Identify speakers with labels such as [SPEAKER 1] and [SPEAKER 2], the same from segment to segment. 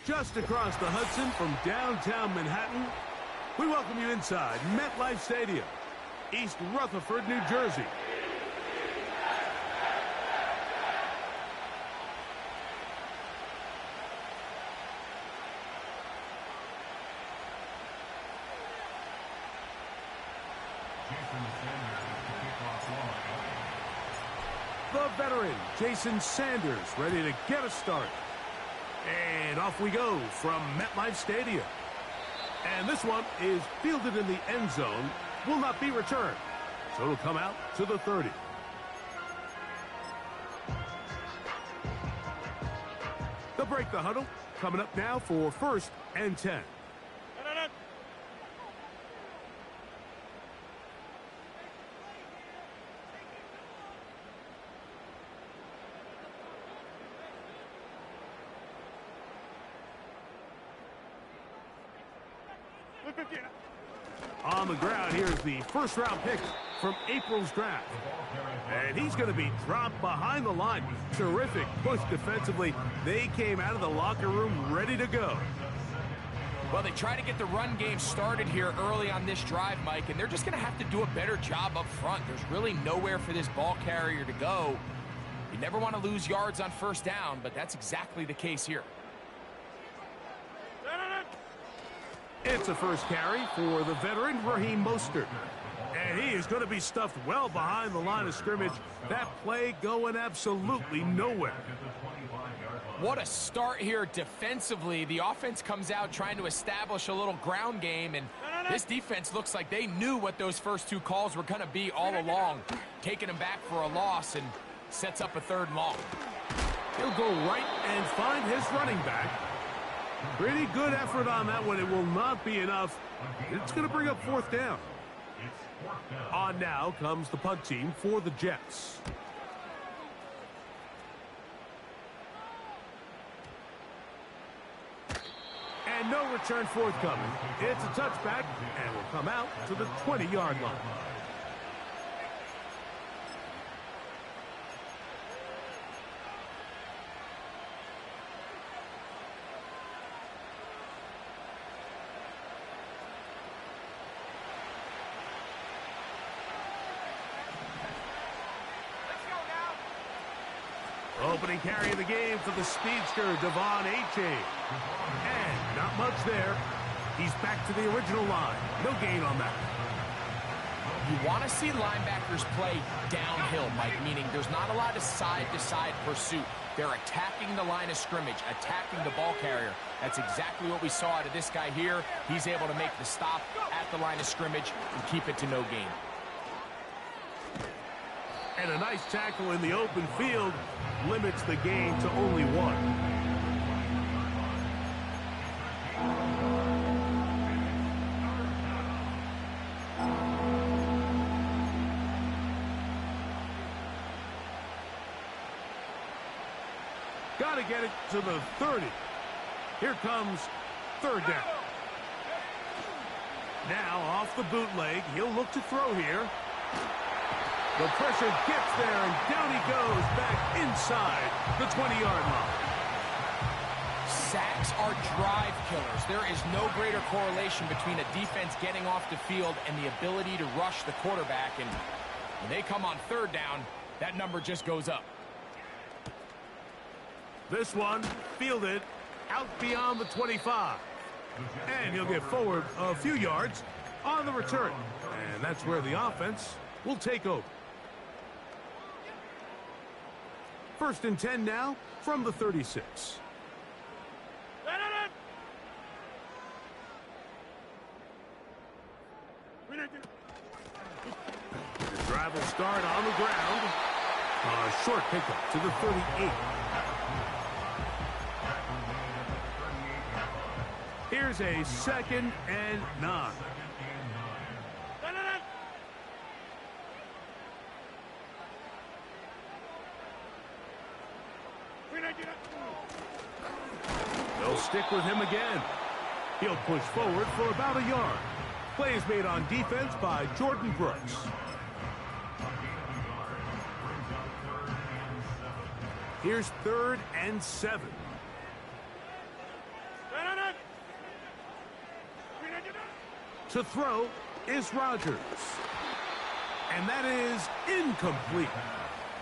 [SPEAKER 1] just across the Hudson from downtown Manhattan. We welcome you inside MetLife Stadium, East Rutherford, New Jersey. The veteran, Jason Sanders, ready to get us started. And off we go from MetLife Stadium. And this one is fielded in the end zone, will not be returned. So it'll come out to the 30. They'll break the huddle. Coming up now for 1st and 10. On the ground, here's the first-round pick from April's draft. And he's going to be dropped behind the line. Terrific push defensively. They came out of the locker room ready to go.
[SPEAKER 2] Well, they try to get the run game started here early on this drive, Mike, and they're just going to have to do a better job up front. There's really nowhere for this ball carrier to go. You never want to lose yards on first down, but that's exactly the case here.
[SPEAKER 1] It's a first carry for the veteran, Raheem Mostert. And he is going to be stuffed well behind the line of scrimmage. That play going absolutely nowhere.
[SPEAKER 2] What a start here defensively. The offense comes out trying to establish a little ground game, and this defense looks like they knew what those first two calls were going to be all along. Taking them back for a loss and sets up a 3rd and long.
[SPEAKER 1] He'll go right and find his running back. Pretty good effort on that one. It will not be enough. It's going to bring up 4th down. On now comes the punt team for the Jets. And no return forthcoming. It's a touchback and will come out to the 20-yard line. Opening carry of the game for the speedster, Devon Achane. And not much there. He's back to the original line. No gain on that.
[SPEAKER 2] You want to see linebackers play downhill, Mike, meaning there's not a lot of side-to-side pursuit. They're attacking the line of scrimmage, attacking the ball carrier. That's exactly what we saw out of this guy here. He's able to make the stop at the line of scrimmage and keep it to no gain.
[SPEAKER 1] And a nice tackle in the open field limits the gain to only 1. Got to get it to the 30. Here comes 3rd down. Now off the bootleg, he'll look to throw here. The pressure gets there, and down he goes back inside the 20-yard line.
[SPEAKER 2] Sacks are drive killers. There is no greater correlation between a defense getting off the field and the ability to rush the quarterback. And when they come on 3rd down, that number just goes up.
[SPEAKER 1] This one fielded out beyond the 25. And he'll get forward a few yards on the return. And that's where the offense will take over. 1st and 10 now from the 36. The drive will start on the ground. A short pickup to the 38. Here's a 2nd and 9. They'll stick with him again. He'll push forward for about a yard. Play is made on defense by Jordan Brooks. Here's 3rd and 7. To throw is Rodgers. And that is incomplete.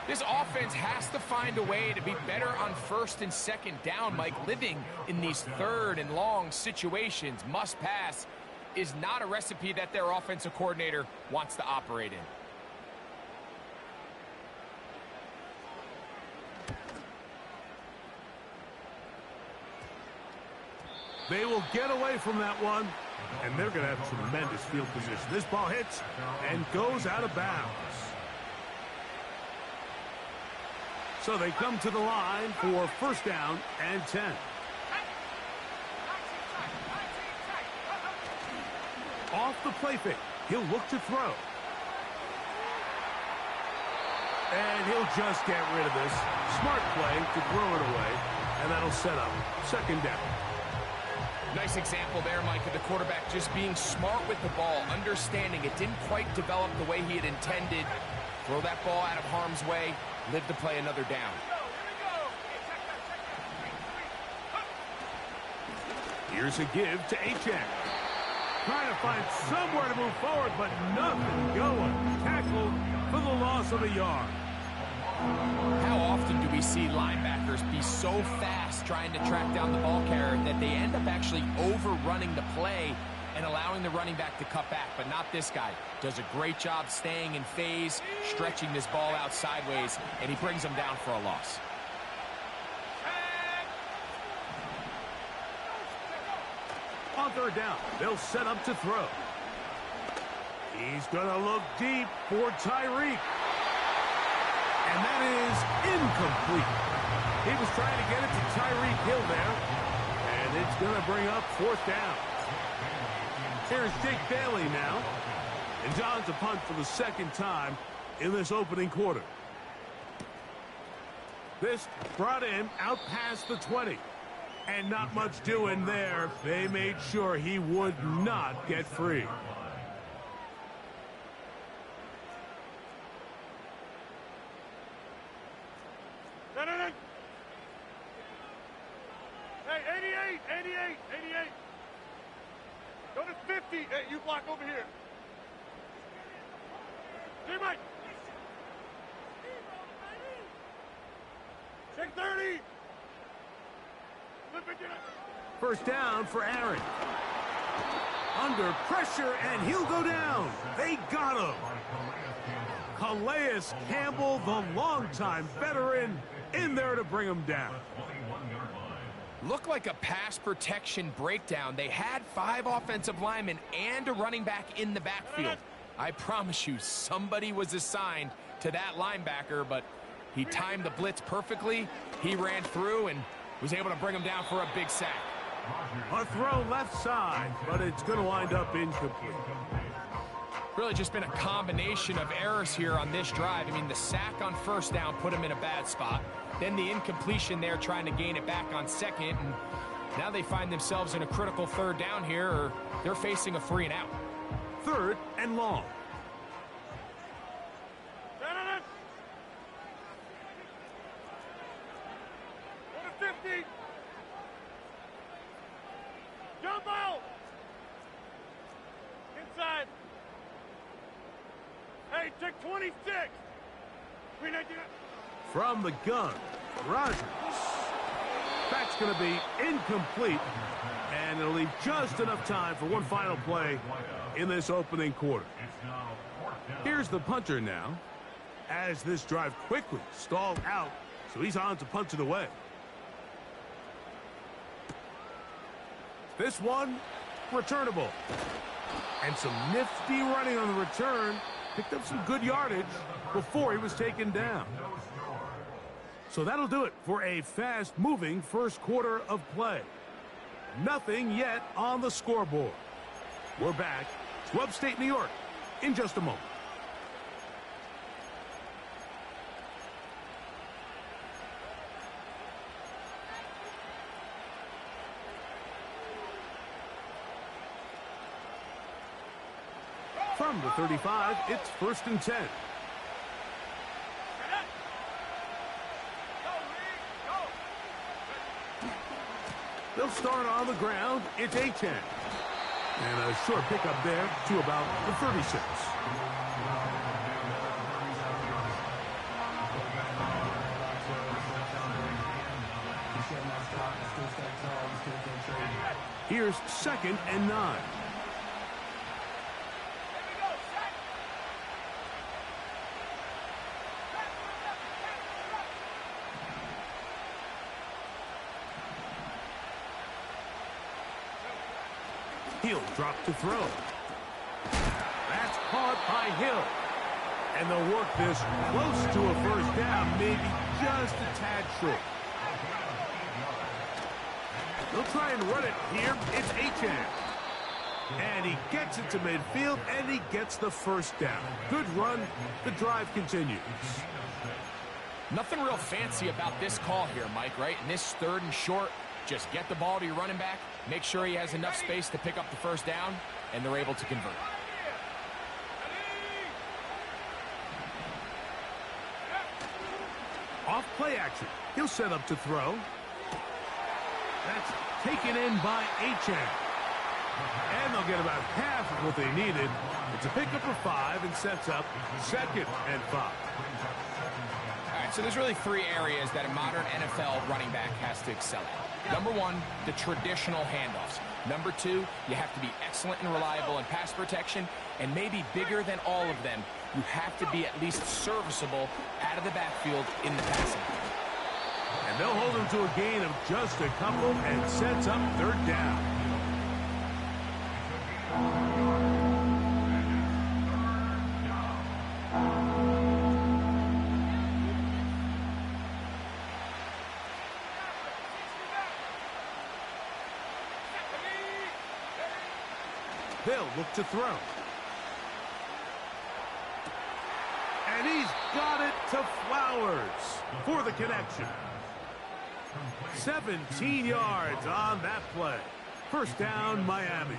[SPEAKER 2] This offense has to find a way to be better on first and second down, Mike. Living in these third and long situations, must pass, is not a recipe that their offensive coordinator wants to operate in.
[SPEAKER 1] They will get away from that one, and they're going to have tremendous field position. This ball hits and goes out of bounds. So they come to the line for first down and 10. Off the play fake, he'll look to throw. And he'll just get rid of this. Smart play to throw it away, and that'll set up second down.
[SPEAKER 2] Nice example there, Mike, of the quarterback just being smart with the ball, understanding it didn't quite develop the way he had intended. Throw that ball out of harm's way, live to play another down.
[SPEAKER 1] Here's a give to Achane. Trying to find somewhere to move forward, but nothing going. Tackled for the loss of a yard.
[SPEAKER 2] How often do we see linebackers be so fast trying to track down the ball carrier that they end up actually overrunning the play and allowing the running back to cut back? But not this guy. Does a great job staying in phase, stretching this ball out sideways, and he brings him down for a loss.
[SPEAKER 1] On third down, they'll set up to throw. He's going to look deep for Tyreek. And that is incomplete. He was trying to get it to Tyreek Hill there. And it's going to bring up fourth down. Here's Jake Bailey now. And John's a punt for the second time in this opening quarter. This brought him out past the 20. And not much doing there. They made sure he would not get free.
[SPEAKER 3] Hey, 88. Go to 50. Hey, you block over here. Teammate. Check 30.
[SPEAKER 1] First down for Aaron. Under pressure, and he'll go down. They got him. Calais Campbell, the longtime veteran, in there to bring him down.
[SPEAKER 2] Looked like a pass protection breakdown. They had 5 offensive linemen and a running back in the backfield. I promise you, somebody was assigned to that linebacker, but he timed the blitz perfectly. He ran through and was able to bring him down for a big sack.
[SPEAKER 1] A throw left side, but it's going to wind up incomplete.
[SPEAKER 2] Really just been a combination of errors here on this drive. I mean, the sack on first down put him in a bad spot. Then the incompletion there trying to gain it back on second. And now they find themselves in a critical third down here, or they're facing a 3 and out.
[SPEAKER 1] Third and long.
[SPEAKER 3] Go to 50. Jump out. Inside. Hey, check 26.
[SPEAKER 1] From the gun, Rodgers. That's going to be incomplete, and it'll leave just enough time for one final play in this opening quarter. Here's the punter now, as this drive quickly stalled out, so he's on to punt it away. This one, returnable. And some nifty running on the return. Picked up some good yardage before he was taken down. So that'll do it for a fast-moving first quarter of play. Nothing yet on the scoreboard. We're back to upstate New York in just a moment. From the 35, it's first and 10. They'll start on the ground. It's Achane. And a short pickup there to about the 36. Here's 2nd and 9. He'll drop to throw. That's caught by Hill. And they'll work this close to a first down, maybe just a tad short. They'll try and run it here. It's Achane. And he gets it to midfield, and he gets the first down. Good run. The drive continues.
[SPEAKER 2] Nothing real fancy about this call here, Mike, right? In this 3rd and short, just get the ball to your running back, make sure he has enough space to pick up the first down, and they're able to convert.
[SPEAKER 1] Off play action. He'll set up to throw. That's taken in by Achane. And they'll get about half of what they needed. It's a pickup of 5 and sets up 2nd and 5.
[SPEAKER 2] All right, so there's really 3 areas that a modern NFL running back has to excel at. Number 1, the traditional handoffs. Number 2, you have to be excellent and reliable in pass protection. And maybe bigger than all of them, you have to be at least serviceable out of the backfield in the passing game.
[SPEAKER 1] And they'll hold him to a gain of just a couple and sets up 3rd down. They'll look to throw. And he's got it to Flowers for the connection. 17 yards on that play. First down, Miami.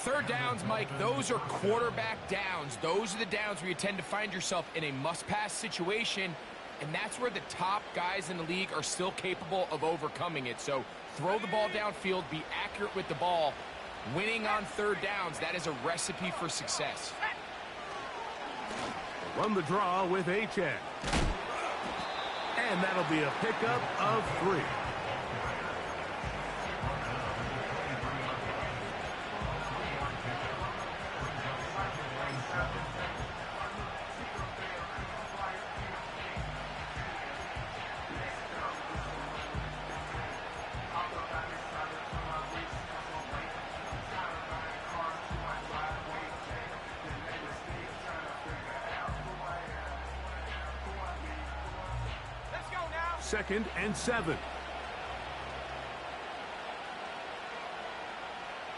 [SPEAKER 2] 3rd downs, Mike, those are quarterback downs. Those are the downs where you tend to find yourself in a must-pass situation, and that's where the top guys in the league are still capable of overcoming it. So throw the ball downfield, be accurate with the ball. Winning on 3rd downs, that is a recipe for success.
[SPEAKER 1] Run the draw with Achane. And that'll be a pickup of 3. Second and 7.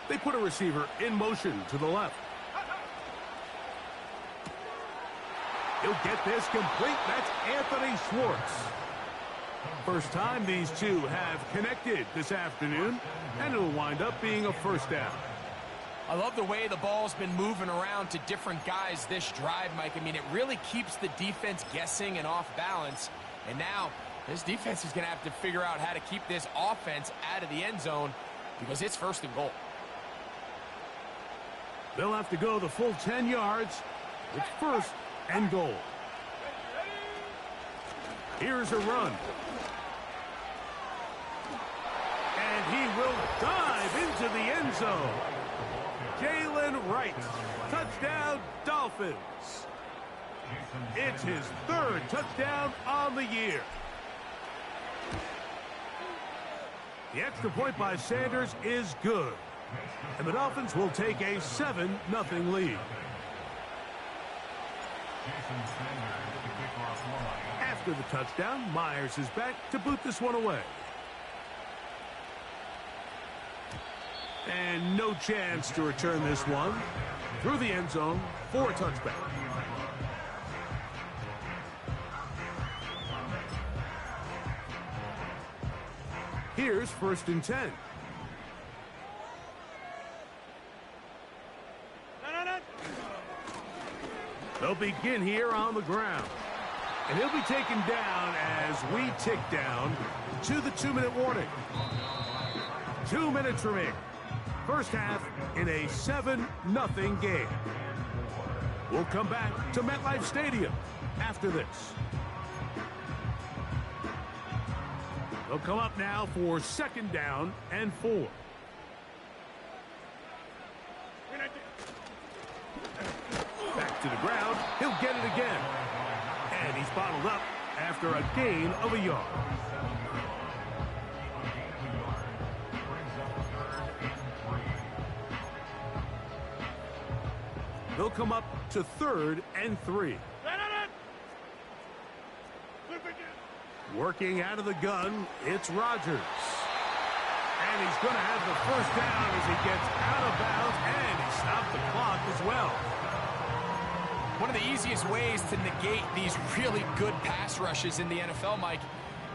[SPEAKER 1] They put a receiver in motion to the left. He'll get this complete. That's Anthony Schwartz. First time these two have connected this afternoon, and it'll wind up being a first down.
[SPEAKER 2] I love the way the ball's been moving around to different guys this drive, Mike. I mean, it really keeps the defense guessing and off balance. And now this defense is going to have to figure out how to keep this offense out of the end zone because it's 1st and goal.
[SPEAKER 1] They'll have to go the full 10 yards. It's 1st and goal. Here's a run. And he will dive into the end zone. Jalen Wright. Touchdown, Dolphins. It's his 3rd touchdown on the year. The extra point by Sanders is good. And the Dolphins will take a 7-0 lead. After the touchdown, Myers is back to boot this one away. And no chance to return this one through the end zone for a touchback. Here's 1st and 10. They'll begin here on the ground. And he'll be taken down as we tick down to the 2-minute warning. 2 minutes remaining. First half in a 7-0 game. We'll come back to MetLife Stadium after this. They'll come up now for 2nd down and 4. Back to the ground. He'll get it again. And he's bottled up after a gain of a yard. They'll come up to 3rd and 3. Working out of the gun, it's Rodgers. And he's going to have the first down as he gets out of bounds, and he stopped the clock as well.
[SPEAKER 2] One of the easiest ways to negate these really good pass rushes in the NFL, Mike,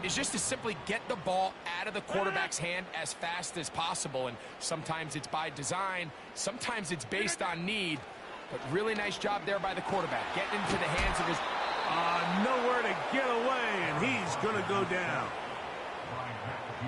[SPEAKER 2] is just to simply get the ball out of the quarterback's hand as fast as possible. And sometimes it's by design, sometimes it's based on need. But really nice job there by the quarterback, getting into the hands of his...
[SPEAKER 1] nowhere to get away, and he's going to go down.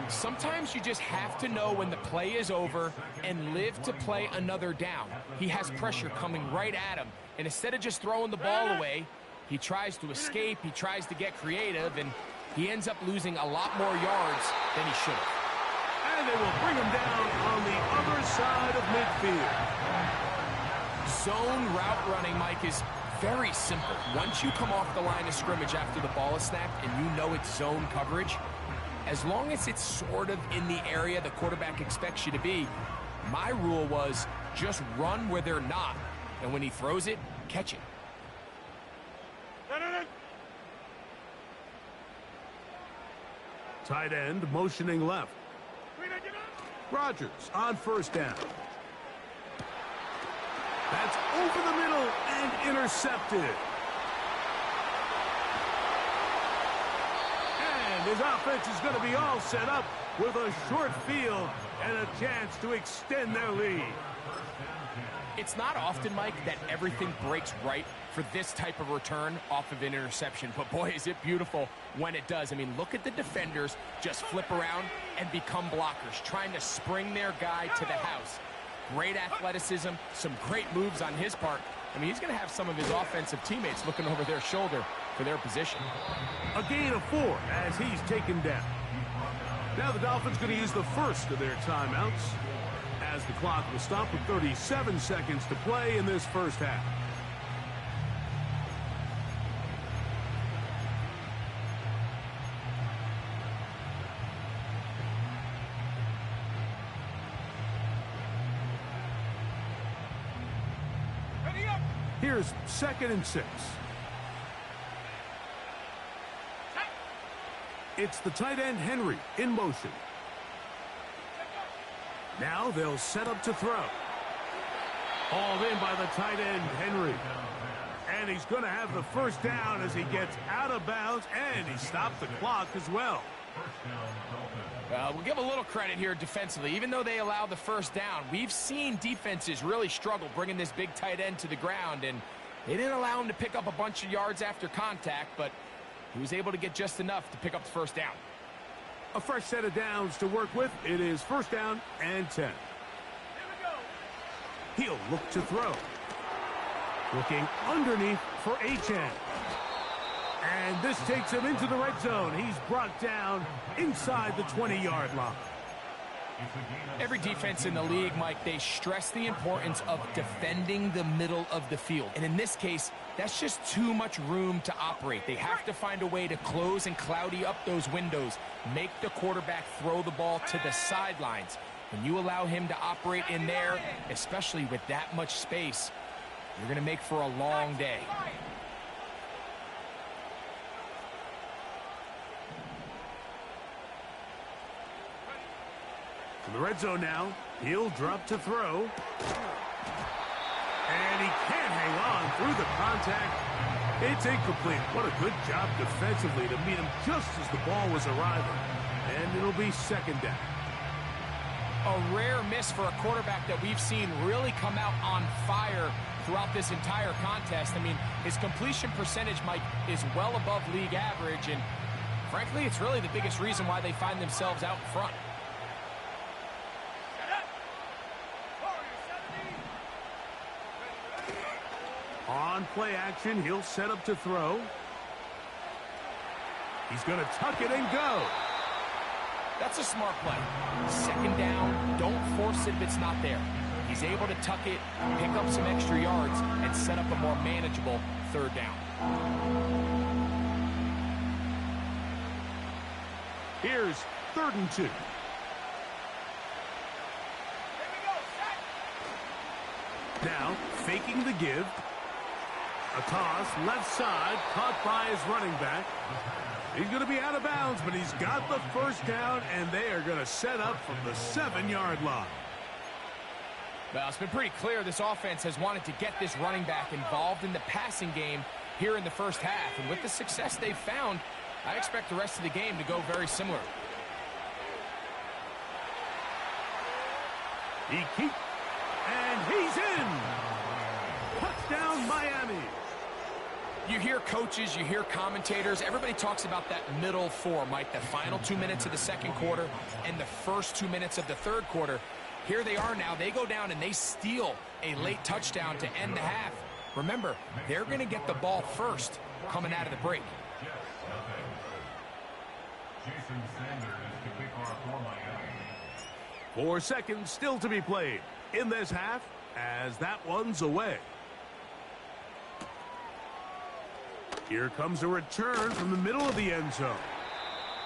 [SPEAKER 2] Sometimes you just have to know when the play is over and live to play another down. He has pressure coming right at him, and instead of just throwing the ball away, he tries to escape, he tries to get creative, and he ends up losing a lot more yards than he should have.
[SPEAKER 1] And they will bring him down on the other side of midfield.
[SPEAKER 2] Zone route running, Mike, is very simple. Once you come off the line of scrimmage after the ball is snapped and you know it's zone coverage, as long as it's sort of in the area the quarterback expects you to be, my rule was just run where they're not. And when he throws it, catch it.
[SPEAKER 1] Tight end motioning left. Rodgers on 1st down. That's over the middle and intercepted. And his offense is going to be all set up with a short field and a chance to extend their lead.
[SPEAKER 2] It's not often, Mike, that everything breaks right for this type of return off of an interception. But boy, is it beautiful when it does. I mean, look at the defenders just flip around and become blockers, trying to spring their guy to the house. Great athleticism, some great moves on his part. I mean, he's going to have some of his offensive teammates looking over their shoulder for their position.
[SPEAKER 1] A gain of 4 as he's taken down. Now the Dolphins going to use the first of their timeouts as the clock will stop with 37 seconds to play in this first half. Here's 2nd and 6. It's the tight end Henry in motion. Now they'll set up to throw. Hauled in by the tight end Henry. And he's going to have the first down as he gets out of bounds, and he stopped the clock as well.
[SPEAKER 2] We'll give a little credit here defensively. Even though they allow the first down, we've seen defenses really struggle bringing this big tight end to the ground, and they didn't allow him to pick up a bunch of yards after contact, but he was able to get just enough to pick up the first down.
[SPEAKER 1] A fresh set of downs to work with. It is 1st down and 10. He'll look to throw. Looking underneath for Achane. And this takes him into the red zone. He's brought down inside the 20-yard line.
[SPEAKER 2] Every defense in the league, Mike, they stress the importance of defending the middle of the field. And in this case, that's just too much room to operate. They have to find a way to close and cloudy up those windows, make the quarterback throw the ball to the sidelines. When you allow him to operate in there, especially with that much space, you're going to make for a long day.
[SPEAKER 1] In the red zone now, he'll drop to throw. And he can't hang on through the contact. It's incomplete. What a good job defensively to meet him just as the ball was arriving. And it'll be 2nd down.
[SPEAKER 2] A rare miss for a quarterback that we've seen really come out on fire throughout this entire contest. I mean, his completion percentage, Mike, is well above league average, and frankly, it's really the biggest reason why they find themselves out in front.
[SPEAKER 1] On play action, he'll set up to throw. He's going to tuck it and go.
[SPEAKER 2] That's a smart play. Second down, don't force it if it's not there. He's able to tuck it, pick up some extra yards, and set up a more manageable third down.
[SPEAKER 1] Here's 3rd and 2. Now, faking the give. A toss, left side, caught by his running back. He's going to be out of bounds, but he's got the first down, and they are going to set up from the 7-yard line.
[SPEAKER 2] Well, it's been pretty clear this offense has wanted to get this running back involved in the passing game here in the first half. And with the success they've found, I expect the rest of the game to go very similar.
[SPEAKER 1] He keeps, and he's in. Touchdown, Miami.
[SPEAKER 2] You hear coaches, you hear commentators, everybody talks about that middle four, Mike, the final 2 minutes of the second quarter and the first 2 minutes of the third quarter. Here they are now. They go down and they steal a late touchdown to end the half. Remember, they're going to get the ball first coming out of the break.
[SPEAKER 4] Jason Sanders to kick off for Miami.
[SPEAKER 1] 4 seconds still to be played in this half as that one's away. Here comes a return from the middle of the end zone.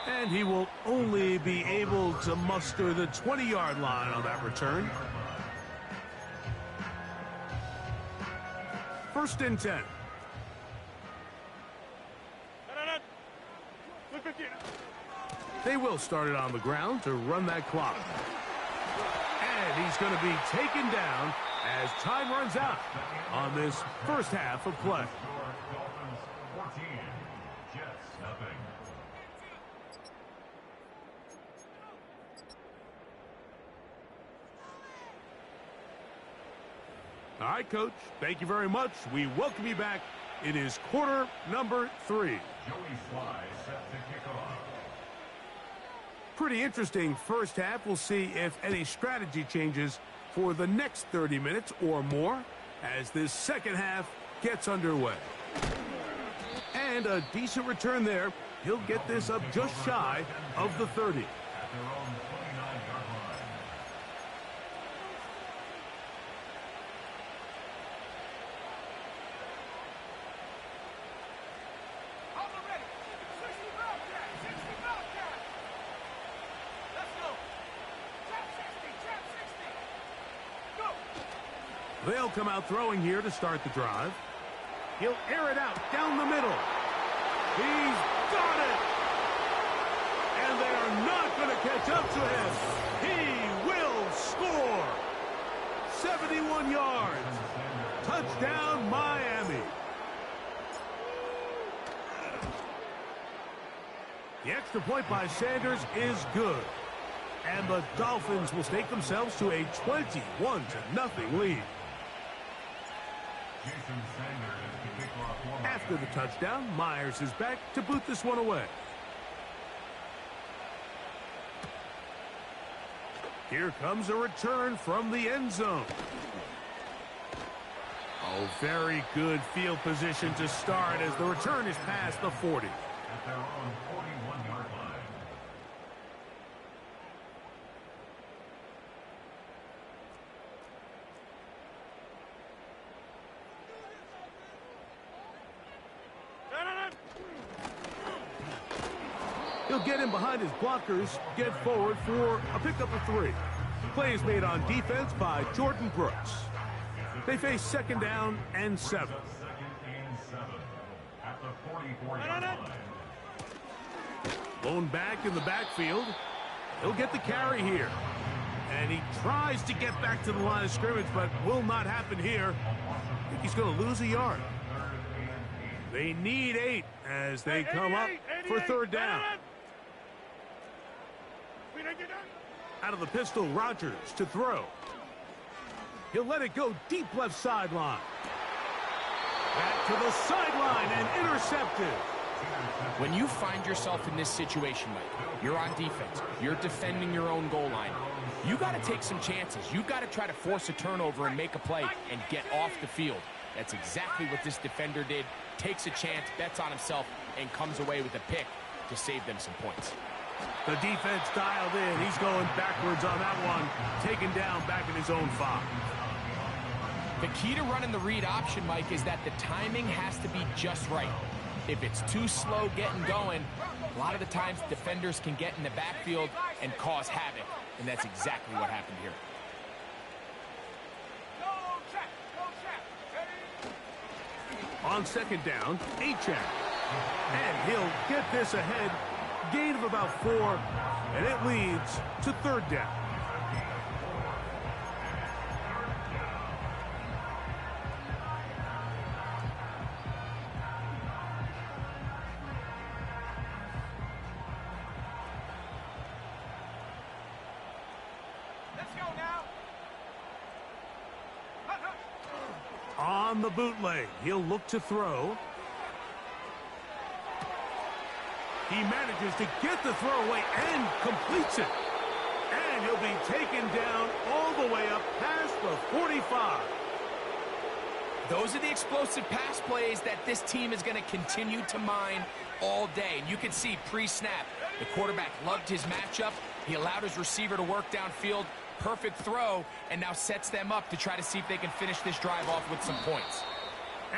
[SPEAKER 1] And he will only be able to muster the 20-yard line on that return. 1st and 10. They will start it on the ground to run that clock. And he's going to be taken down as time runs out on this first half of play.
[SPEAKER 4] Dolphins 14, Jets nothing.
[SPEAKER 1] All right, Coach. Thank you very much. We welcome you back. It is quarter number 3.
[SPEAKER 4] Joey Sly set to kick off.
[SPEAKER 1] Pretty interesting first half. We'll see if any strategy changes for the next 30 minutes or more as this second half gets underway. And a decent return there. He'll get this up just shy of the 30.
[SPEAKER 4] At their own 29-yard line.
[SPEAKER 1] They'll come out throwing here to start the drive. He'll air it out down the middle. He's got it! And they are not going to catch up to him. He will score! 71 yards. Touchdown, Miami. The extra point by Sanders is good. And the Dolphins will stake themselves to a 21-0 lead.
[SPEAKER 4] Jason Sanders to kick off for Miami.
[SPEAKER 1] After the touchdown, Myers is back to boot this one away. Here comes a return from the end zone. Oh, very good field position to start as the return is past the 40.
[SPEAKER 4] At their own 41-yard line.
[SPEAKER 1] He'll get in behind his blockers, get forward for a pickup of 3. Play is made on defense by Jordan Brooks. They face second down and 7.
[SPEAKER 4] Second and 7. At the 44-yard line.
[SPEAKER 1] Lone back in the backfield. He'll get the carry here. And he tries to get back to the line of scrimmage, but will not happen here. I think he's going to lose a yard. They need 8 as they come up for third down. Out of the pistol, Rodgers to throw. He'll let it go deep left sideline. Back to the sideline and intercepted.
[SPEAKER 2] When you find yourself in this situation, Mike, you're on defense, you're defending your own goal line, you got to take some chances. You got to try to force a turnover and make a play and get off the field. That's exactly what this defender did. Takes a chance, bets on himself, and comes away with a pick to save them some points.
[SPEAKER 1] The defense dialed in. He's going backwards on that one. Taken down back in his own 5.
[SPEAKER 2] The key to running the read option, Mike, is that the timing has to be just right. If it's too slow getting going, a lot of the times defenders can get in the backfield and cause havoc, and that's exactly what happened here.
[SPEAKER 1] On second down, Achane. And he'll get this ahead. Gain of about 4, and it leads to third down.
[SPEAKER 3] Let's go now.
[SPEAKER 1] On the bootleg, he'll look to throw. He manages to get the throw away and completes it. And he'll be taken down all the way up past the 45.
[SPEAKER 2] Those are the explosive pass plays that this team is going to continue to mine all day. And you can see pre-snap, the quarterback loved his matchup. He allowed his receiver to work downfield. Perfect throw, and now sets them up to try to see if they can finish this drive off with some points.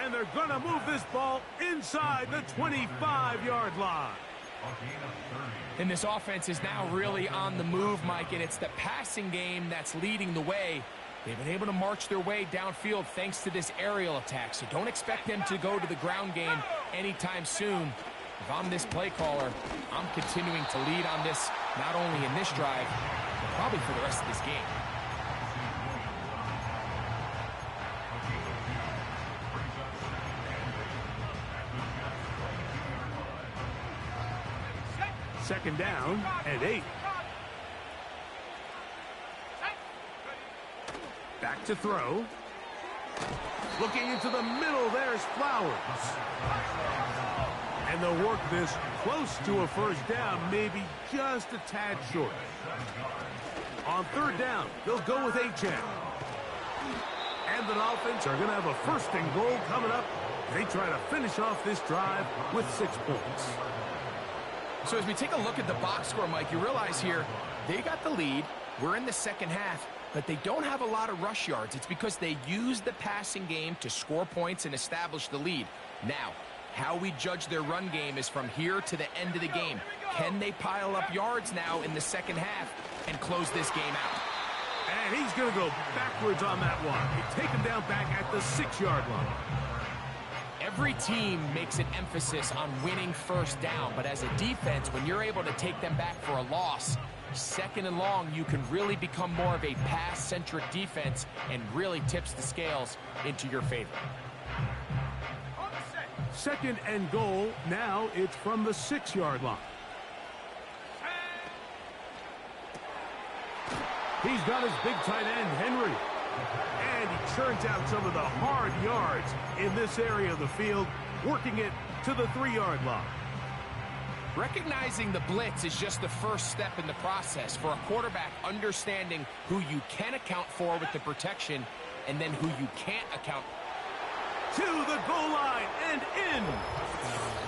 [SPEAKER 1] And they're going to move this ball inside the 25-yard line.
[SPEAKER 2] And this offense is now really on the move, Mike, and it's the passing game that's leading the way. They've been able to march their way downfield thanks to this aerial attack, so don't expect them to go to the ground game anytime soon. If I'm this play caller, I'm continuing to lead on this, not only in this drive, but probably for the rest of this game.
[SPEAKER 1] Second down and 8. Back to throw. Looking into the middle, there's Flowers. And they'll work this close to a first down, maybe just a tad short. On third down, they'll go with Achane. And the Dolphins are going to have a first and goal coming up. They try to finish off this drive with 6 points.
[SPEAKER 2] So as we take a look at the box score, Mike, you realize here they got the lead. We're in the second half, but they don't have a lot of rush yards. It's because they use the passing game to score points and establish the lead. Now, how we judge their run game is from here to the end of the game. Can they pile up yards now in the second half and close this game out?
[SPEAKER 1] And he's going to go backwards on that one. They take him down back at the 6-yard line.
[SPEAKER 2] Every team makes an emphasis on winning first down, but as a defense, when you're able to take them back for a loss, second and long, you can really become more of a pass-centric defense and really tips the scales into your favor.
[SPEAKER 1] Second and goal. Now it's from the 6-yard line. He's got his big tight end, Henry. And he churns out some of the hard yards in this area of the field, working it to the 3-yard line.
[SPEAKER 2] Recognizing the blitz is just the first step in the process for a quarterback, understanding who you can account for with the protection and then who you can't account
[SPEAKER 1] to the goal line and in.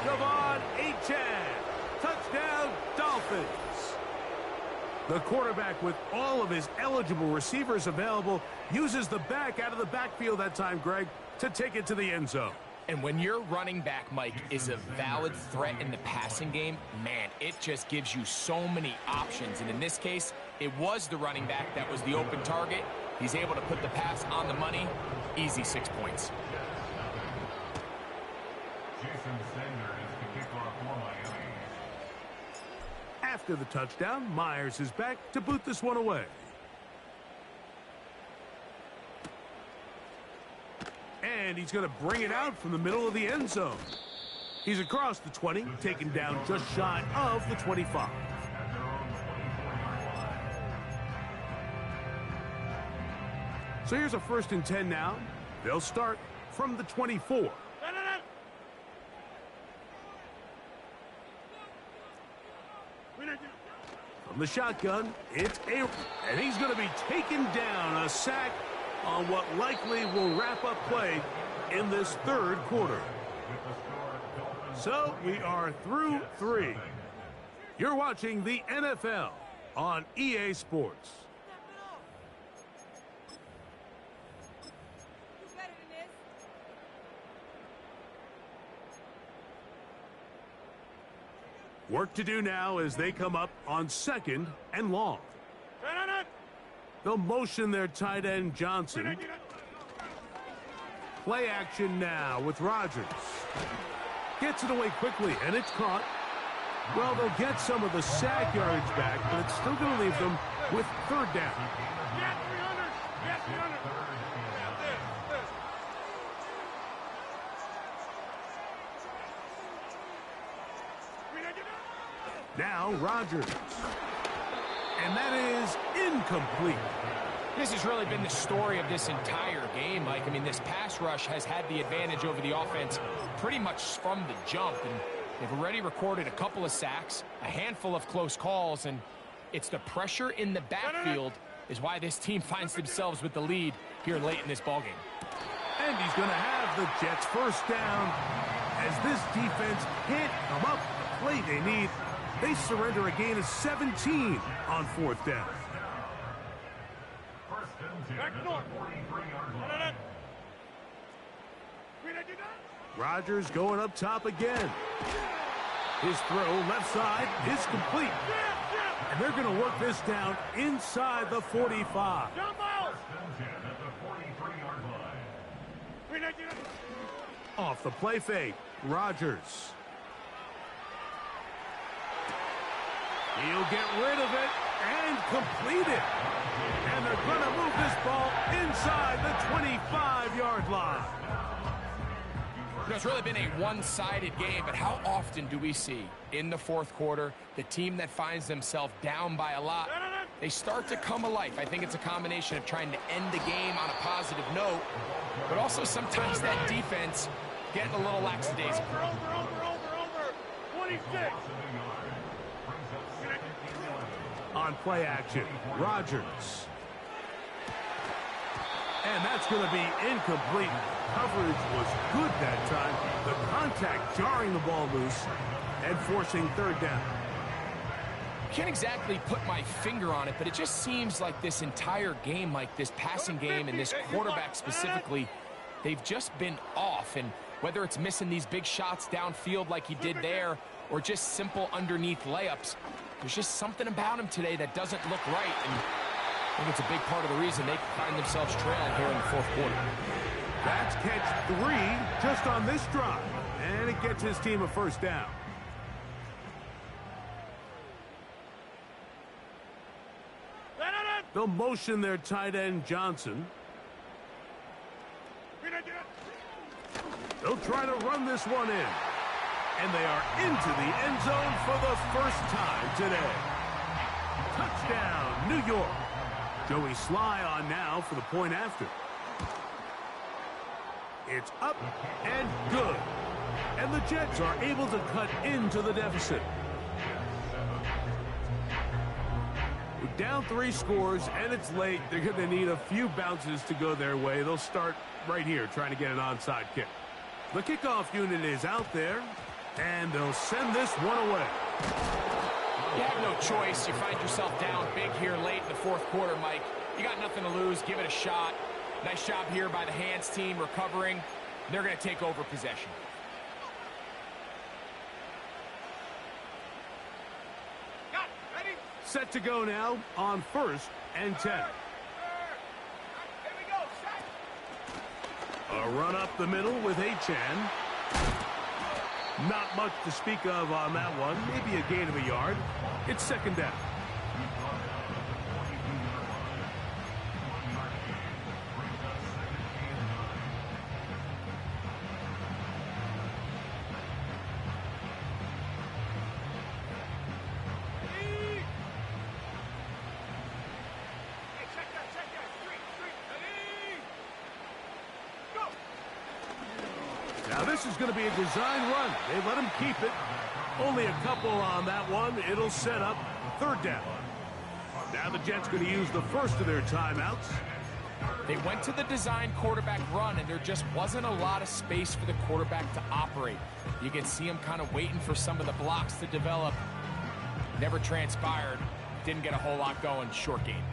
[SPEAKER 1] De'Von Achane. Touchdown, Dolphins. The quarterback, with all of his eligible receivers available, uses the back out of the backfield that time, Greg, to take it to the end zone.
[SPEAKER 2] And when your running back, Mike, is a valid threat in the passing game, man, it just gives you so many options. And in this case, it was the running back that was the open target. He's able to put the pass on the money. Easy 6 points.
[SPEAKER 4] Jason Sanders to kick off for Miami.
[SPEAKER 1] After the touchdown, Myers is back to boot this one away. And he's going to bring it out from the middle of the end zone. He's across the 20, taken down just shy of the 25. So here's a 1st and 10 now. They'll start from the 24. From the shotgun, it's Aaron. And he's going to be taken down. A sack on what likely will wrap up play in this third quarter. So we are through 3. You're watching the NFL on EA Sports. Work to do now as they come up on 2nd and long. They'll motion their tight end Johnson. Play action now with Rodgers. Gets it away quickly, and it's caught. Well, they'll get some of the sack yardage back, but it's still going to leave them with 3rd down. Now Rodgers. And that is incomplete.
[SPEAKER 2] This has really been the story of this entire game, Mike. I mean, this pass rush has had the advantage over the offense pretty much from the jump. And they've already recorded a couple of sacks, a handful of close calls, and it's the pressure in the backfield is why this team finds themselves with the lead here late in this ballgame.
[SPEAKER 1] And he's going to have the Jets 1st down as this defense can't come up with the play they need. They surrender a gain of 17 on 4th down. Rodgers going up top again. His throw left side is complete. And they're going to work this down inside the 45. Off the play fake, Rodgers. He'll get rid of it and complete it. And they're going to move this ball inside the 25-yard line.
[SPEAKER 2] You know, it's really been a one-sided game, but how often do we see in the 4th quarter the team that finds themselves down by a lot, they start to come alive? I think it's a combination of trying to end the game on a positive note, but also sometimes that defense getting a little lackadaisical.
[SPEAKER 3] Over. 26.
[SPEAKER 1] On play action, Rodgers. And that's going to be incomplete. Coverage was good that time. The contact jarring the ball loose and forcing 3rd down.
[SPEAKER 2] Can't exactly put my finger on it, but it just seems like this entire game, like this passing game and this quarterback specifically, they've just been off. And whether it's missing these big shots downfield like he did there or just simple underneath layups, there's just something about him today that doesn't look right. And I think it's a big part of the reason they find themselves trailing here in the 4th quarter.
[SPEAKER 1] That's catch 3 just on this drive. And it gets his team a 1st down. They'll motion their tight end Johnson. They'll try to run this one in. And they are into the end zone for the 1st time today. Touchdown, New York. Joey Sly on now for the point after. It's up and good. And the Jets are able to cut into the deficit. We're down 3 scores, and it's late. They're going to need a few bounces to go their way. They'll start right here trying to get an onside kick. The kickoff unit is out there, and they'll send this one away.
[SPEAKER 2] You have no choice. You find yourself down big here late in the 4th quarter, Mike. You got nothing to lose. Give it a shot. Nice job here by the Hands team recovering. They're going to take over possession.
[SPEAKER 1] Set to go now on 1st and 10. A run up the middle with Achane. Not much to speak of on that one. Maybe a gain of a yard. It's 2nd down. Now this is going to be a design run. They let him keep it. Only a couple on that one. It'll set up 3rd down. Now the Jets going to use the first of their timeouts.
[SPEAKER 2] They went to the design quarterback run, and there just wasn't a lot of space for the quarterback to operate. You can see him kind of waiting for some of the blocks to develop. Never transpired. Didn't get a whole lot going. Short game.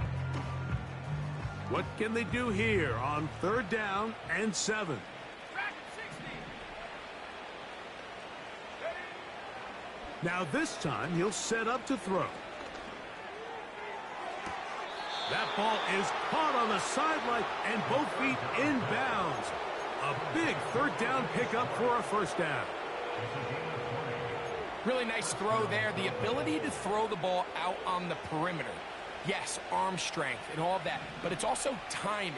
[SPEAKER 1] What can they do here on 3rd down and 7? Now this time he'll set up to throw. That ball is caught on the sideline and both feet inbounds. A big 3rd down pickup for a 1st down.
[SPEAKER 2] Really nice throw there. The ability to throw the ball out on the perimeter. Yes, arm strength and all of that, but it's also timing.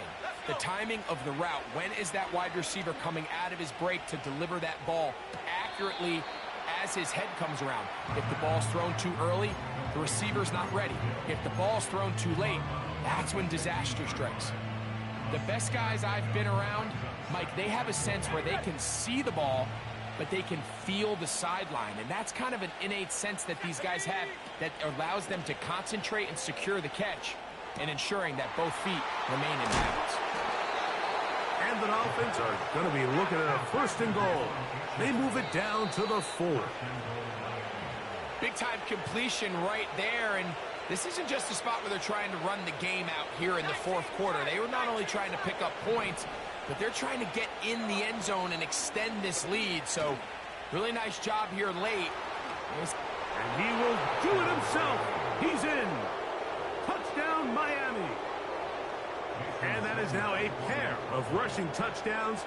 [SPEAKER 2] The timing of the route. When is that wide receiver coming out of his break to deliver that ball accurately as his head comes around? If the ball's thrown too early, the receiver's not ready. If the ball's thrown too late, that's when disaster strikes. The best guys I've been around, Mike, they have a sense where they can see the ball, but they can feel the sideline. And that's kind of an innate sense that these guys have that allows them to concentrate and secure the catch and ensuring that both feet remain in bounds.
[SPEAKER 1] And the Dolphins are going to be looking at a 1st and goal. They move it down to the 4.
[SPEAKER 2] Big-time completion right there, and this isn't just a spot where they're trying to run the game out here in the 4th quarter. They were not only trying to pick up points, but they're trying to get in the end zone and extend this lead. So, really nice job here late.
[SPEAKER 1] And he will do it himself. He's in. Touchdown, Miami. And that is now a pair of rushing touchdowns.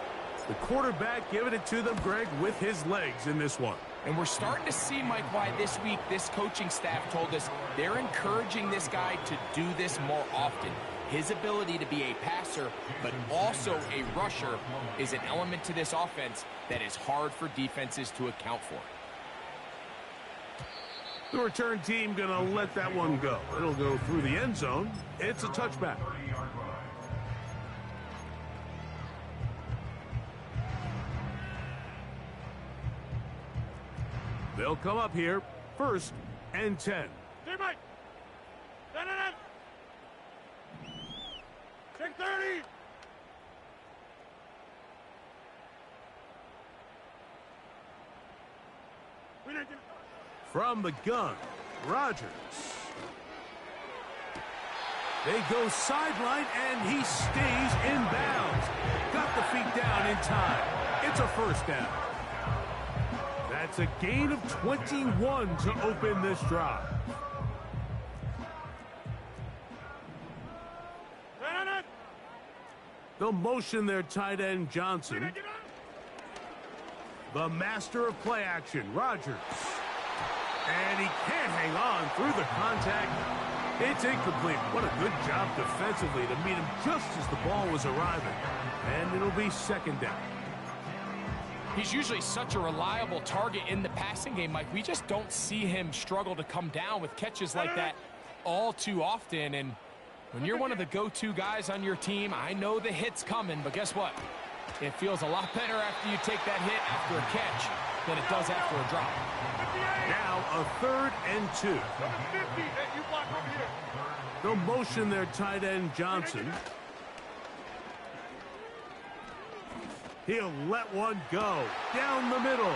[SPEAKER 1] The quarterback giving it to them, Greg, with his legs in this one.
[SPEAKER 2] And we're starting to see, Mike, why this week this coaching staff told us they're encouraging this guy to do this more often. His ability to be a passer, but also a rusher, is an element to this offense that is hard for defenses to account for.
[SPEAKER 1] The return team going to let that one go. It'll go through the end zone. It's a touchback. They'll come up here, 1st and 10.
[SPEAKER 3] Teammate! 10. Take 30!
[SPEAKER 1] From the gun, Rodgers. They go sideline, and he stays in bounds. Got the feet down in time. It's a 1st down. That's a gain of 21 to open this drive. They'll motion their tight end, Johnson. The master of play action, Rodgers. And he can't hang on through the contact. It's incomplete. What a good job defensively to meet him just as the ball was arriving. And it'll be 2nd down.
[SPEAKER 2] He's usually such a reliable target in the passing game, Mike. We just don't see him struggle to come down with catches like that all too often. And when you're one of the go-to guys on your team, I know the hit's coming, but guess what? It feels a lot better after you take that hit after a catch than it does after a drop.
[SPEAKER 1] Now a 3rd and 2.
[SPEAKER 3] You block over here.
[SPEAKER 1] They'll motion their tight end, Johnson. He'll let one go down the middle.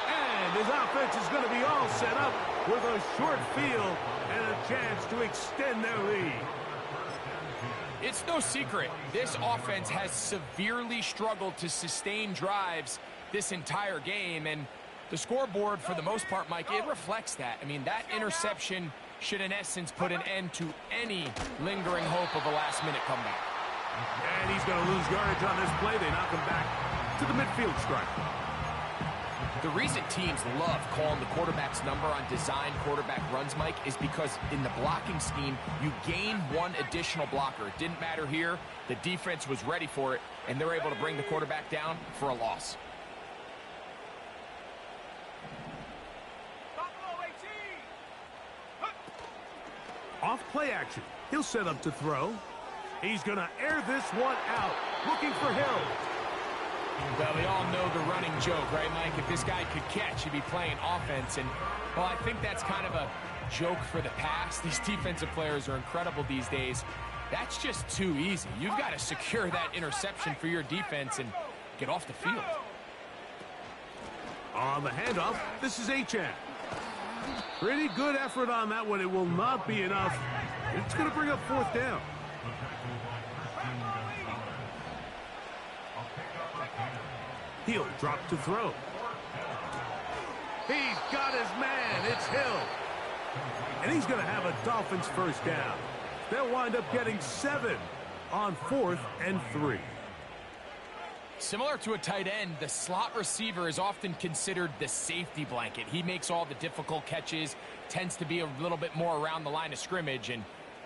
[SPEAKER 1] And his offense is going to be all set up with a short field and a chance to extend their lead.
[SPEAKER 2] It's no secret, this offense has severely struggled to sustain drives this entire game, and the scoreboard, for the most part, Mike, it reflects that. I mean, that interception should, in essence, put an end to any lingering hope of a last-minute comeback.
[SPEAKER 1] And he's going to lose yardage on this play. They knock him back to the midfield stripe.
[SPEAKER 2] The reason teams love calling the quarterback's number on design quarterback runs, Mike, is because in the blocking scheme, you gain one additional blocker. It didn't matter here. The defense was ready for it, and they're able to bring the quarterback down for a loss.
[SPEAKER 1] Off play action. He'll set up to throw. He's going to air this one out. Looking for Hill.
[SPEAKER 2] Well, we all know the running joke, right, Mike? If this guy could catch, he'd be playing offense. And, well, I think that's kind of a joke for the past. These defensive players are incredible these days. That's just too easy. You've got to secure that interception for your defense and get off the field.
[SPEAKER 1] On the handoff, this is Achane. Pretty good effort on that one. It will not be enough. It's going to bring up fourth down. He'll drop to throw. He's got his man. It's Hill. And he's going to have a Dolphins first down. They'll wind up getting 7 on 4th and 3.
[SPEAKER 2] Similar to a tight end, the slot receiver is often considered the safety blanket. He makes all the difficult catches, tends to be a little bit more around the line of scrimmage, and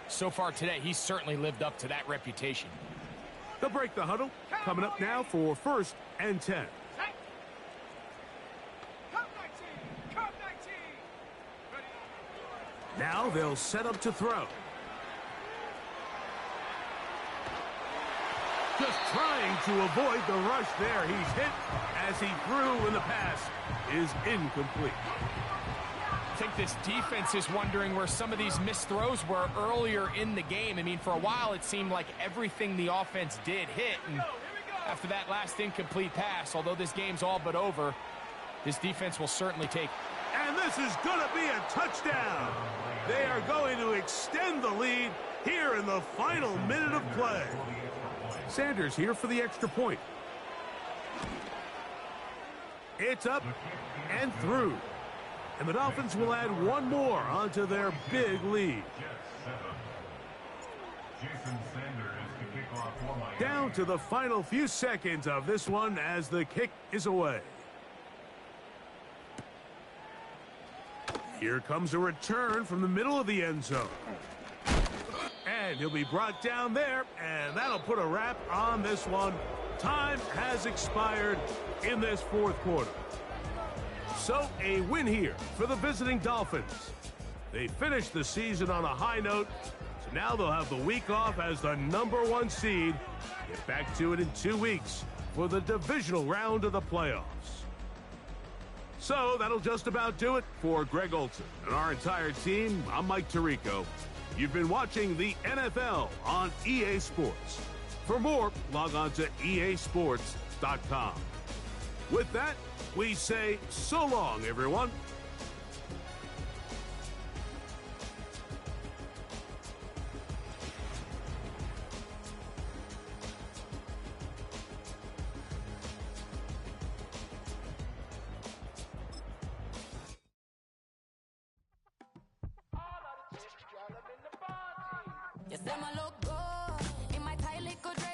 [SPEAKER 2] so far today, he's certainly lived up to that reputation.
[SPEAKER 1] They'll break the huddle. Coming up now for 1st and 10. Now they'll set up to throw. Just trying to avoid the rush there. He's hit as he threw, and the pass is incomplete.
[SPEAKER 2] I think this defense is wondering where some of these missed throws were earlier in the game. I mean, for a while, it seemed like everything the offense did hit. And after that last incomplete pass, although this game's all but over, this defense will certainly take.
[SPEAKER 1] And this is going to be a touchdown. They are going to extend the lead here in the final minute of play. Sanders here for the extra point. It's up and through. And the Dolphins will add one more onto their big lead. Down to the final few seconds of this one as the kick is away. Here comes a return from the middle of the end zone. And he'll be brought down there, and that'll put a wrap on this one. Time has expired in this 4th quarter. So a win here for the visiting Dolphins. They finished the season on a high note, so now they'll have the week off as the #1 seed. Get back to it in 2 weeks for the divisional round of the playoffs. So that'll just about do it for Greg Olsen and our entire team. I'm Mike Tirico. You've been watching the NFL on EA Sports. For more, log on to easports.com. With that, we say so long, everyone.
[SPEAKER 5] Yes, them a look good in my tight little dress.